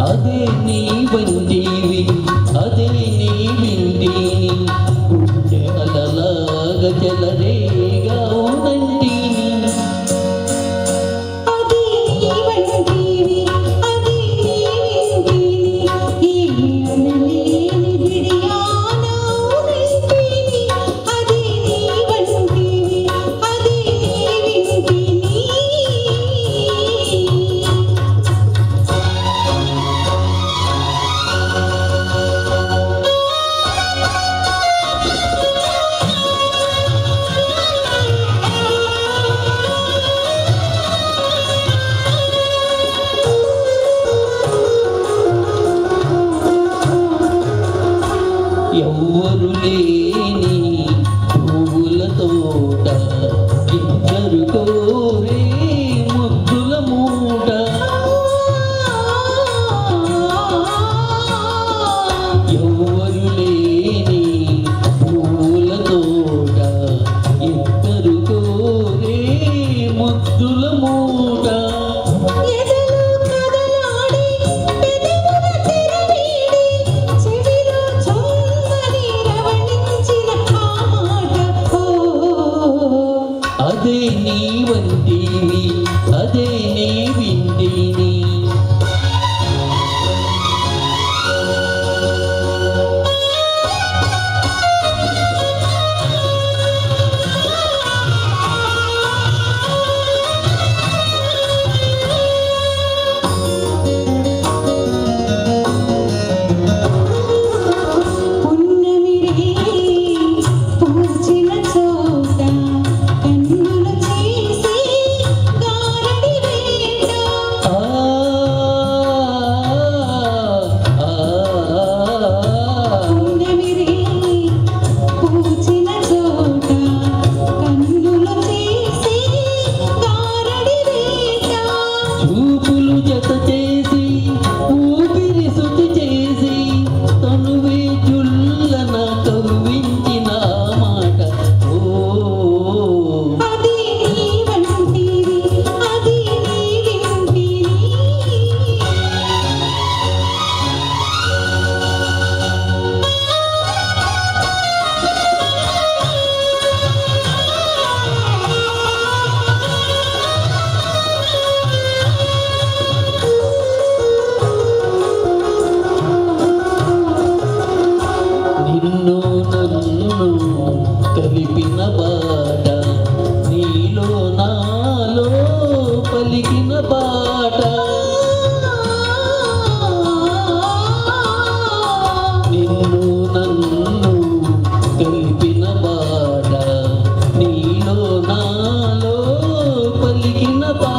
అదే నీ వంటివి అదే నీ వింటిని గుండె అలలాగా చెలరేగా ఉండంటిని ఎవ్వరు లేని పువ్వుల తోట ఇద్దరు కోరే ముద్దుల మూట ఎవ్వరు లేని పువ్వుల తోట ఇద్దరు కోరే ముద్దుల మూట అదే నీ వంటివి అదే నీ వింటిని చూపులు జత చేసి ఊపిరి శుచి చేసి తనువే చుల్లన కవ్వించిన మాట ఓ అది నీ వంటివి అది నీ వింటివి నిన్ను నన్ను కలిపిన బాట నీలో నాలో పలికిన బాట నిన్ను నన్ను కలిపిన బాట నీలో నాలో పలికిన బాట